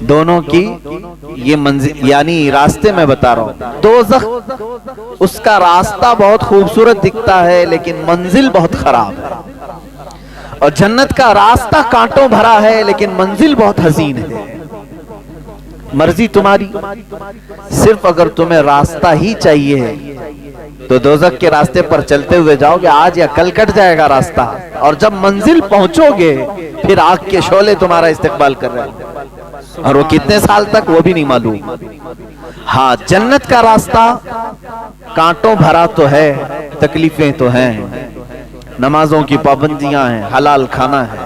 دونوں کی یہ منزل یعنی راستے میں بتا رہا ہوں. دوزخ اس کا راستہ بہت خوبصورت دکھتا ہے لیکن منزل بہت خراب ہے, اور جنت کا راستہ کانٹوں بھرا ہے لیکن منزل بہت حسین ہے. مرضی تمہاری, صرف اگر تمہیں راستہ ہی چاہیے تو دوزخ کے راستے پر چلتے ہوئے جاؤ گے, آج یا کل کٹ جائے گا راستہ, اور جب منزل پہنچو گے پھر آگ کے شعلے تمہارا استقبال کر رہے ہیں, اور وہ کتنے سال تک وہ بھی نہیں معلوم. ہاں جنت کا راستہ کانٹوں بھرا تو ہے, تکلیفیں تو ہیں, نمازوں کی پابندیاں ہیں, حلال کھانا ہے,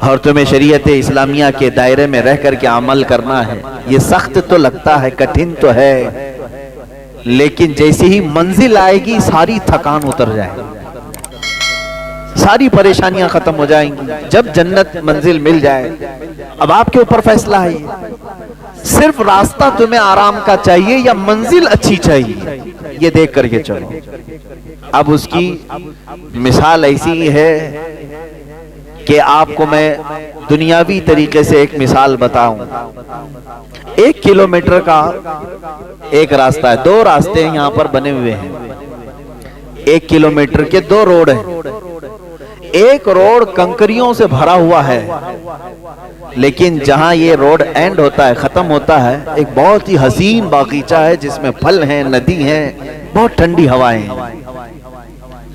اور تمہیں شریعت اسلامیہ کے دائرے میں رہ کر کے عمل کرنا ہے. یہ سخت تو لگتا ہے, کٹھن تو ہے, لیکن جیسے ہی منزل آئے گی ساری تھکان اتر جائے گی, ساری پریشانیاں ختم ہو جائیں گی. جب جنت منزل مل جائے, اب آپ کے اوپر فیصلہ ہے, صرف راستہ تمہیں آرام کا چاہیے یا منزل اچھی چاہیے, یہ دیکھ کر کے چلو. اب اس کی مثال ایسی ہے کہ آپ کو میں دنیاوی طریقے سے ایک مثال بتاؤں. 1 کلومیٹر کا ایک راستہ ہے, 2 راستے یہاں پر بنے ہوئے ہیں, 1 کلومیٹر کے 2 روڈ ہیں. ایک روڈ کنکریوں سے بھرا ہوا ہے, لیکن جہاں یہ روڈ اینڈ ہوتا ہے, ختم ہوتا ہے, ایک بہت ہی حسین باغیچہ ہے جس میں پھل ہیں, ندی ہیں, بہت ٹھنڈی ہوائیں ہیں,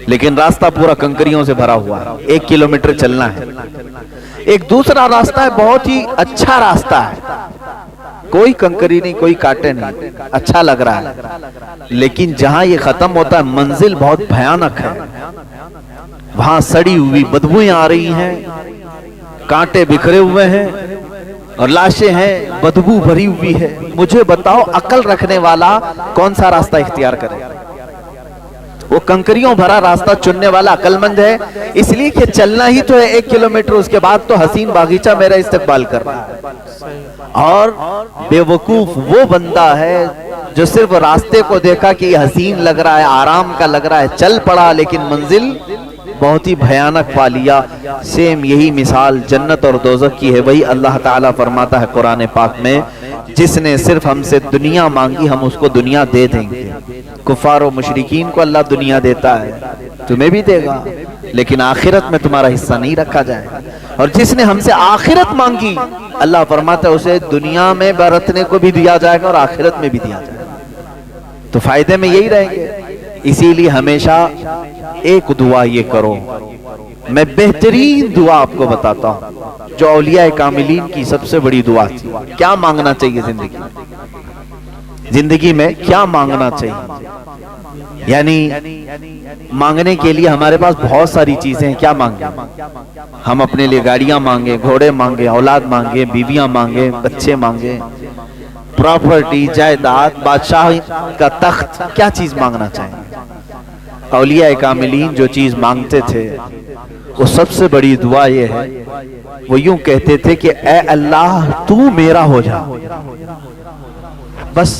لیکن راستہ پورا کنکریوں سے بھرا ہوا ہے, 1 کلومیٹر چلنا ہے. ایک دوسرا راستہ ہے, بہت ہی اچھا راستہ ہے, کوئی کنکری نہیں, کوئی کانٹے نہیں, اچھا لگ رہا ہے, لیکن جہاں یہ ختم ہوتا ہے منزل بہت بھیانک ہے. وہاں سڑی ہوئی بدبوئیں آ رہی ہیں, کانٹے بکھرے ہوئے ہیں, اور لاشیں ہیں, بدبو بھری ہوئی ہے. مجھے بتاؤ عقل رکھنے والا کون سا راستہ اختیار کرے؟ وہ کنکریوں بھرا راستہ چننے والا عقل مند ہے, اس لیے کہ چلنا ہی تو ہے 1 کلومیٹر, اس کے بعد تو حسین باغیچہ میرا استقبال کر رہا ہے. اور بے وقوف وہ بندہ ہے جو صرف راستے کو دیکھا کہ یہ حسین لگ رہا ہے, آرام کا لگ رہا ہے, چل پڑا, لیکن منزل بہت ہی بھیانک پا لیا. سیم یہی مثال جنت اور دوزخ کی ہے. وہی اللہ تعالیٰ فرماتا ہے قرآن پاک میں, جس نے صرف ہم سے دنیا مانگی ہم اس کو دنیا دے دیں گے. کفار و مشرکین کو اللہ دنیا دیتا ہے, تمہیں بھی دے گا, لیکن آخرت میں تمہارا حصہ نہیں رکھا جائے گا. اور جس نے ہم سے آخرت مانگی اللہ فرماتا ہے اسے دنیا میں برتنے کو بھی دیا جائے گا اور آخرت میں بھی دیا جائے گا. تو فائدے میں یہی رہیں گے. اسی لیے ہمیشہ ایک دعا یہ کرو, میں بہترین دعا آپ کو بتاتا ہوں جو اولیاء کاملین کی سب سے بڑی دعا تھی. کیا مانگنا چاہیے زندگی میں کیا مانگنا چاہیے؟ یعنی مانگنے کے لیے ہمارے پاس بہت ساری چیزیں ہیں. کیا مانگیں ہم؟ اپنے لیے گاڑیاں مانگیں, گھوڑے مانگیں, اولاد مانگیں, بیویاں مانگیں, بچے مانگیں, پراپرٹی, جائیداد, بادشاہ کا تخت, کیا چیز مانگنا چاہیں؟ اولیاء کاملین جو چیز مانگتے تھے وہ سب سے بڑی دعا یہ ہے, وہ یوں کہتے تھے کہ اے اللہ تو میرا ہو جا, بس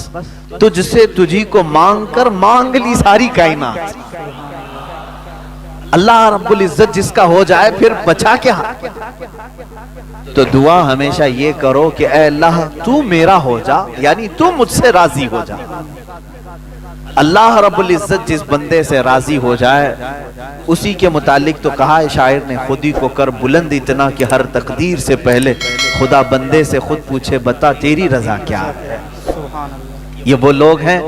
تجھ سے تجھی کو مانگ کر مانگ لی ساری کائنات. اللہ رب العزت جس کا ہو جائے پھر بچا کیا؟ تو دعا ہمیشہ یہ کرو کہ اے اللہ تو میرا ہو جا, یعنی تو مجھ سے راضی ہو جا. اللہ رب العزت جس بندے سے راضی ہو جائے اسی کے متعلق تو کہا ہے شاعر نے, خودی کو کر بلند اتنا کہ ہر تقدیر سے پہلے خدا بندے سے خود پوچھے بتا تیری رضا کیا ہے. یہ وہ لوگ ہیں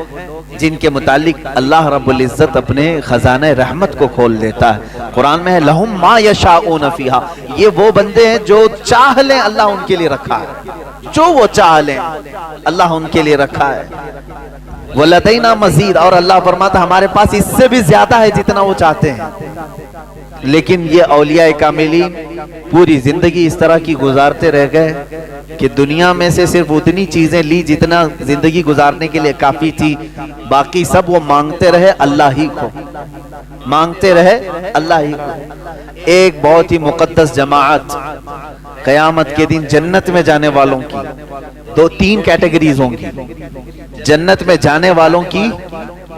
جن کے متعلق اللہ رب العزت اپنے خزانہ رحمت کو کھول دیتا ہے. قرآن میں ہے لہم ما یشاؤون فیہا, یہ وہ بندے ہیں جو چاہ لیں اللہ ان کے لیے رکھا ہے, جو وہ چاہ لیں اللہ ان کے لیے رکھا ہے. وَلَدَيْنَا مَزِيدٌ, اور اللہ فرماتا ہمارے پاس اس سے بھی زیادہ ہے جتنا وہ چاہتے ہیں. لیکن یہ اولیاء کاملین پوری زندگی اس طرح کی گزارتے رہ گئے کہ دنیا میں سے صرف اتنی چیزیں لی جتنا زندگی گزارنے کے لیے کافی تھی, باقی سب وہ مانگتے رہے اللہ ہی کو, مانگتے رہے اللہ ہی کو. ایک بہت ہی مقدس جماعت قیامت کے دن جنت میں جانے والوں کی 2-3 کیٹیگریز ہوں گی. جنت میں جانے والوں کی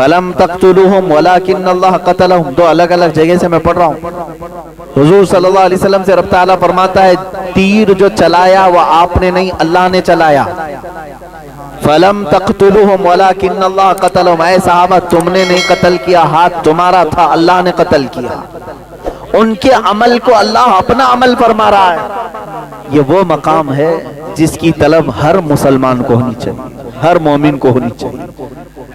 فلم تقتلوہم ولکن اللہ قتلہم، دو الگ الگ جگہ سے میں پڑھ رہا ہوں۔ حضور صلی اللہ علیہ وسلم سے رب تعالیٰ فرماتا ہے تیر جو چلایا وہ آپ نے نہیں، اللہ نے چلایا۔ فلم تقتلوہم ولکن اللہ قتلہم، اے صحابہ تم نے نہیں قتل کیا، ہاتھ تمہارا تھا، اللہ نے قتل کیا۔ ان کے عمل کو اللہ اپنا عمل فرما رہا ہے۔ یہ وہ مقام ہے جس کی طلب ہر مسلمان کو ہونی چاہیے، ہر مومن کو ہونی چاہیے۔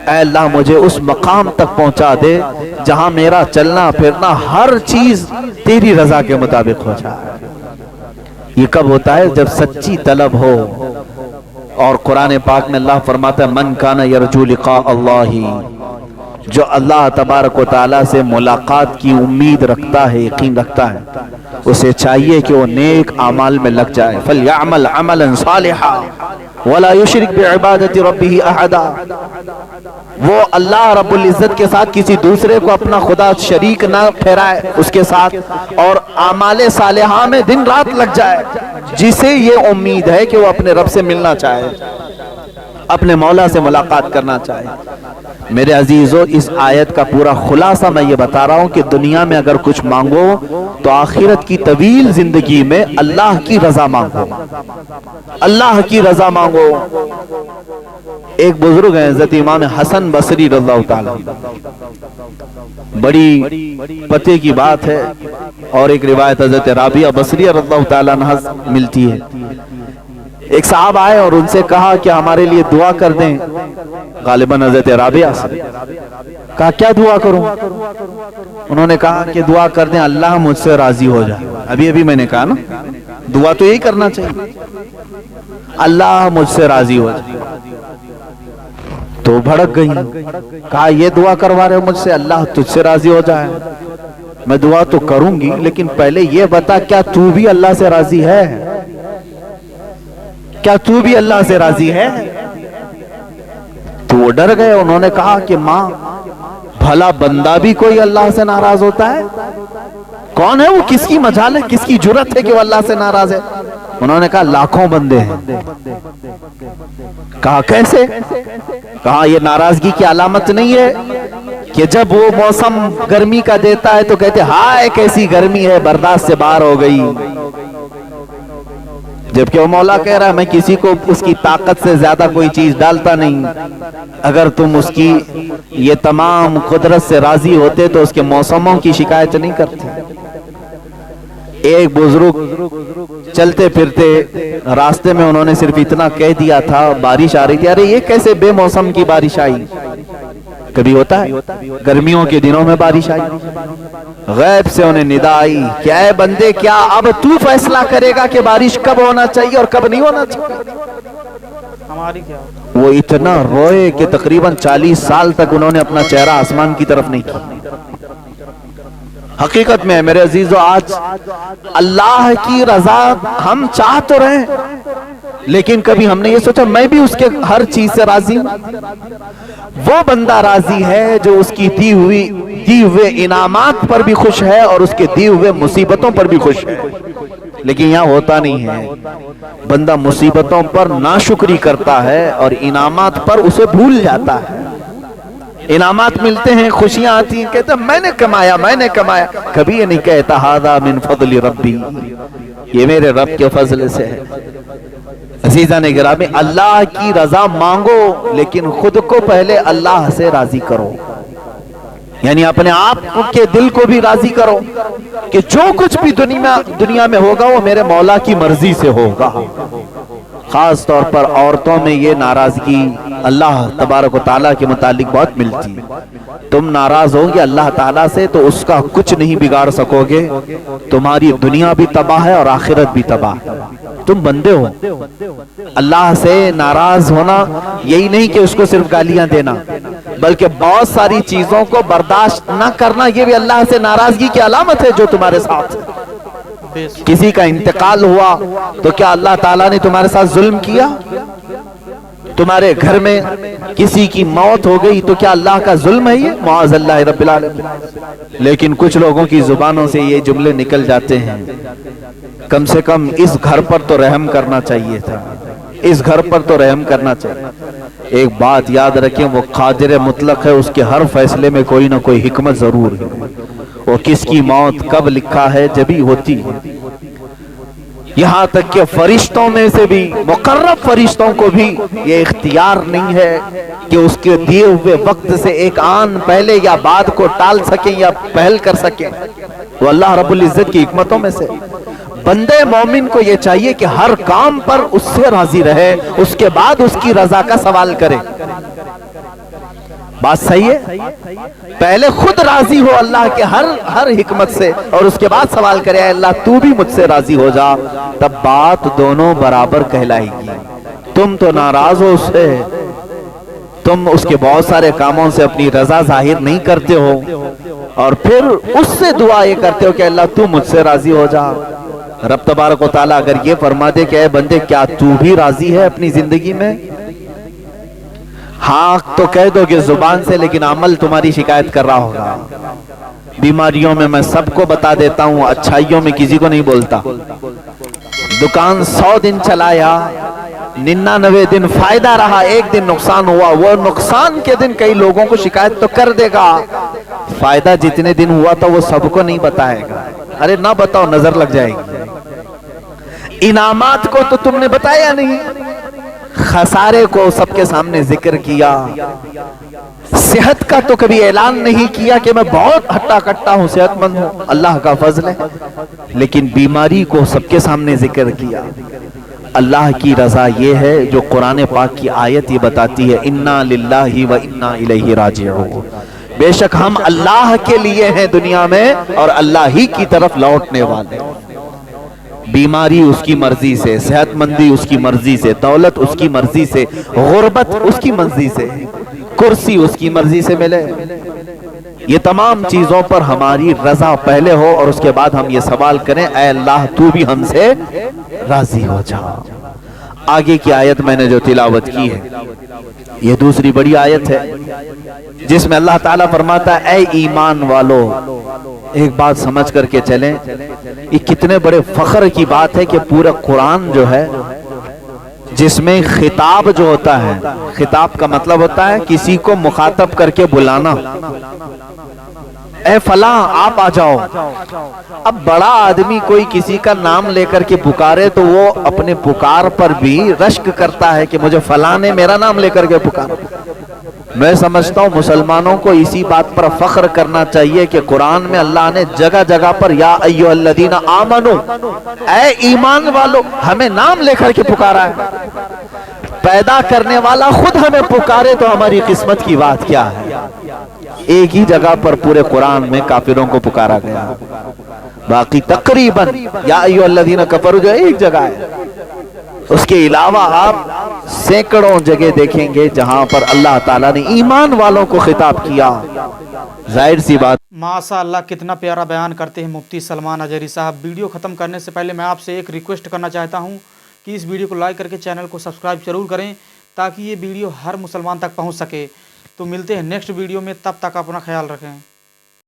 اے اللہ مجھے اس مقام تک پہنچا دے جہاں میرا چلنا پھرنا ہر چیز تیری رضا کے مطابق ہو جائے۔ یہ کب ہوتا ہے؟ جب سچی طلب ہو۔ اور قرآن پاک میں اللہ فرماتا ہے من کان یرجو لقاء اللہ، جو اللہ تبارک و تعالیٰ سے ملاقات کی امید رکھتا ہے، یقین رکھتا ہے، اسے چاہیے کہ وہ نیک اعمال میں لگ جائے۔ فَلْيَعْمَلْ عَمَلًا صَالِحًا وَلَا يُشْرِكْ بِعِبَادَةِ رَبِّهِ أَحَدًا، وہ اللہ رب العزت کے ساتھ کسی دوسرے کو اپنا خدا شریک نہ ٹھہرائے اس کے ساتھ، اور اعمال صالحہ میں دن رات لگ جائے، جسے یہ امید ہے کہ وہ اپنے رب سے ملنا چاہے، اپنے مولا سے ملاقات کرنا چاہے۔ میرے عزیزو، اس آیت کا پورا خلاصہ میں یہ بتا رہا ہوں کہ دنیا میں اگر کچھ مانگو تو آخرت کی طویل زندگی میں اللہ کی رضا مانگو، اللہ کی رضا مانگو۔ ایک بزرگ ہیں حضرت امام حسن بصری رضی اللہ تعالیٰ، بڑی پتے کی بات ہے، اور ایک روایت حضرت رابعہ بصری رضی اللہ تعالیٰ عنہ ملتی ہے۔ ایک صاحب آئے اور ان سے کہا کہ ہمارے لیے دعا کر دیں، غالباً حضرت رابعہ سے کہا کیا دعا کروں؟ انہوں نے کہا کہ دعا کر دیں اللہ مجھ سے راضی ہو جائے۔ ابھی میں نے کہا نا، دعا تو یہی کرنا چاہیے، اللہ مجھ سے راضی ہو جائے۔ تو بھڑک گئی، کہا یہ دعا کروا رہے ہو مجھ سے اللہ تجھ سے راضی ہو جائے؟ میں دعا تو کروں گی لیکن پہلے یہ بتا کیا تو بھی اللہ سے راضی ہے؟ کیا تو بھی اللہ سے راضی ہے؟ تو وہ ڈر گئے، انہوں نے کہا کہ ماں بھلا بندہ بھی کوئی اللہ سے ناراض ہوتا ہے؟ کون ہے وہ؟ کس کی مجال ہے، کس کی جرت ہے کہ وہ اللہ سے ناراض ہے؟ انہوں نے کہا لاکھوں بندے ہیں۔ کہا کیسے؟ کہا یہ ناراضگی کی علامت نہیں ہے کہ جب وہ موسم گرمی کا دیتا ہے تو کہتے ہائے کیسی گرمی ہے، برداشت سے باہر ہو گئی، جبکہ وہ مولا کہہ رہا ہے میں کسی کو اس کی طاقت سے زیادہ کوئی چیز ڈالتا نہیں۔ اگر تم اس کی یہ تمام قدرت سے راضی ہوتے تو اس کے موسموں کی شکایت نہیں کرتے۔ ایک بزرگ چلتے پھرتے راستے میں انہوں نے صرف اتنا کہہ دیا تھا، بارش آ رہی تھی، ارے یہ کیسے بے موسم کی بارش آئی؟ کبھی ہوتا ہے گرمیوں کے دنوں میں بارش آئی، غیب سے انہیں ندا آئی کہ اے بندے کیا اب تو فیصلہ کرے گا کہ بارش کب ہونا چاہیے اور کب نہیں ہونا چاہیے؟ ہماری کیا؟ وہ اتنا روئے کہ تقریباً 40 سال تک انہوں نے اپنا چہرہ آسمان کی طرف نہیں کیا۔ حقیقت میں میرے عزیزو، آج اللہ کی رضا ہم چاہ تو رہے ہیں لیکن کبھی ہم نے یہ سوچا میں بھی اس کے ہر چیز سے راضی ہوں؟ وہ بندہ راضی ہے جو اس کی دی ہوئے انعامات پر بھی خوش ہے اور اس کے دی ہوئے مصیبتوں پر بھی خوش ہے۔ لیکن یہاں ہوتا نہیں ہے، بندہ مصیبتوں پر ناشکری کرتا ہے اور انعامات پر اسے بھول جاتا ہے۔ انعامات ملتے ہیں، خوشیاں آتی ہیں، کہتا میں نے کمایا، کبھی یہ نہیں کہتا ھذا من فضل ربی، یہ میرے رب کے فضل سے ہے۔ عزیزان گرامی، اللہ کی رضا مانگو لیکن خود کو پہلے اللہ سے راضی کرو، یعنی اپنے آپ کے دل کو بھی راضی کرو کہ جو کچھ بھی دنیا میں ہوگا وہ میرے مولا کی مرضی سے ہوگا۔ خاص طور پر عورتوں میں یہ ناراضگی اللہ تبارک و تعالیٰ کے متعلق بہت ملتی ہے۔ تم ناراض ہوگے اللہ تعالیٰ سے تو اس کا کچھ نہیں بگاڑ سکو گے، تمہاری دنیا بھی تباہ ہے اور آخرت بھی تباہ ہے۔ تم بندے ہو، اللہ سے ناراض ہونا یہی نہیں کہ اس کو صرف گالیاں دینا، بلکہ بہت ساری چیزوں کو برداشت نہ کرنا یہ بھی اللہ سے ناراضگی کی علامت ہے جو تمہارے ساتھ۔ کسی کا انتقال ہوا تو کیا اللہ تعالیٰ نے تمہارے ساتھ ظلم کیا؟ تمہارے گھر میں کسی کی موت ہو گئی تو کیا اللہ کا ظلم ہے یہ؟ معاذ اللہ رب العالمین۔ لیکن کچھ لوگوں کی زبانوں سے یہ جملے نکل جاتے ہیں، کم سے کم اس گھر پر تو رحم کرنا چاہیے تھا، اس گھر پر تو رحم کرنا چاہیے۔ ایک بات یاد رکھیں، وہ قادر مطلق ہے، اس کے ہر فیصلے میں کوئی نہ کوئی حکمت ضرور ہے۔ وہ کس کی موت کب لکھا ہے جبھی ہوتی ہے۔ یہاں تک کہ فرشتوں میں سے بھی مقرب فرشتوں کو بھی یہ اختیار نہیں ہے کہ اس کے دیے ہوئے وقت سے ایک آن پہلے یا بعد کو ٹال سکیں یا پہل کر سکیں۔ وہ اللہ رب العزت کی حکمتوں میں سے۔ بندے مومن کو یہ چاہیے کہ ہر کام پر اس سے راضی رہے، اس کے بعد اس کی رضا کا سوال کرے۔ بات صحیح ہے؟ پہلے خود راضی ہو اللہ کے ہر حکمت سے، اور اس کے بعد سوال کرے اے اللہ تو بھی مجھ سے راضی ہو جا، تب بات دونوں برابر کہلائے گی۔ تم تو ناراض ہو اس سے، تم اس کے بہت سارے کاموں سے اپنی رضا ظاہر نہیں کرتے ہو، اور پھر اس سے دعا یہ کرتے ہو کہ اللہ تو مجھ سے راضی ہو جا۔ رب تبارک و تعالیٰ اگر یہ فرما دے کہ اے بندے کیا تو بھی راضی ہے اپنی زندگی میں؟ ہاں تو کہہ دو کہ زبان سے، لیکن عمل تمہاری شکایت کر رہا ہوگا۔ بیماریوں میں میں سب کو بتا دیتا ہوں، اچھائیوں میں کسی کو نہیں بولتا۔ دکان 100 دن چلایا، 99 دن فائدہ رہا، ایک دن نقصان ہوا، وہ نقصان کے دن کئی لوگوں کو شکایت تو کر دے گا، فائدہ جتنے دن ہوا تھا وہ سب کو نہیں بتائے گا۔ ارے نہ بتاؤ، نظر لگ جائے گی۔ انعامات کو تو تم نے بتایا نہیں، خسارے کو سب کے سامنے ذکر کیا، صحت کا تو کبھی اعلان نہیں کیا کہ میں بہت ہٹا کٹا ہوں، صحت مند ہوں، اللہ کا فضل ہے، لیکن بیماری کو سب کے سامنے ذکر کیا۔ اللہ کی رضا یہ ہے جو قرآن پاک کی آیت یہ بتاتی ہے، انا للہ و انا الیہ راجعون، بے شک ہم اللہ کے لیے ہیں دنیا میں اور اللہ ہی کی طرف لوٹنے والے۔ بیماری اس کی مرضی سے، صحت مندی اس کی مرضی سے، دولت اس کی مرضی سے، غربت اس کی مرضی سے، کرسی اس کی مرضی سے ملے۔ یہ تمام چیزوں پر ہماری رضا پہلے ہو، اور اس کے بعد ہم یہ سوال کریں اے اللہ تو بھی ہم سے راضی ہو جا۔ آگے کی آیت میں نے جو تلاوت کی ہے یہ دوسری بڑی آیت ہے جس میں اللہ تعالیٰ فرماتا ہے اے ایمان والو، ایک بات سمجھ کر کے چلیں، یہ کتنے بڑے فخر کی بات ہے کہ پورا قرآن جو ہے جس میں خطاب جو ہوتا ہے، خطاب کا مطلب ہوتا ہے کسی کو مخاطب کر کے بلانا، اے فلاں آپ آ جاؤ۔ اب بڑا آدمی کوئی کسی کا نام لے کر کے پکارے تو وہ اپنے پکار پر بھی رشک کرتا ہے کہ مجھے فلاں نے میرا نام لے کر کے پکارا۔ میں سمجھتا ہوں مسلمانوں کو اسی بات پر فخر کرنا چاہیے کہ قرآن میں اللہ نے جگہ جگہ پر یا ایھا الذین آمنو، اے ایمان والو، ہمیں نام لے کر کے پکارا ہے۔ پیدا کرنے والا خود ہمیں پکارے تو ہماری قسمت کی بات کیا ہے۔ ایک ہی جگہ پر پورے قرآن میں کافروں کو پکارا گیا، باقی تقریباً یا ایھا الذین کفروا جو ایک جگہ ہے، اس کے علاوہ آپ سینکڑوں جگہ دیکھیں گے جہاں پر اللہ تعالیٰ نے ایمان والوں کو خطاب کیا۔ ظاہر سی بات، ماشاء اللہ کتنا پیارا بیان کرتے ہیں مفتی سلمان اجہری صاحب۔ ویڈیو ختم کرنے سے پہلے میں آپ سے ایک ریکویسٹ کرنا چاہتا ہوں کہ اس ویڈیو کو لائک کر کے چینل کو سبسکرائب ضرور کریں تاکہ یہ ویڈیو ہر مسلمان تک پہنچ سکے۔ تو ملتے ہیں نیکسٹ ویڈیو میں، تب تک اپنا خیال رکھیں۔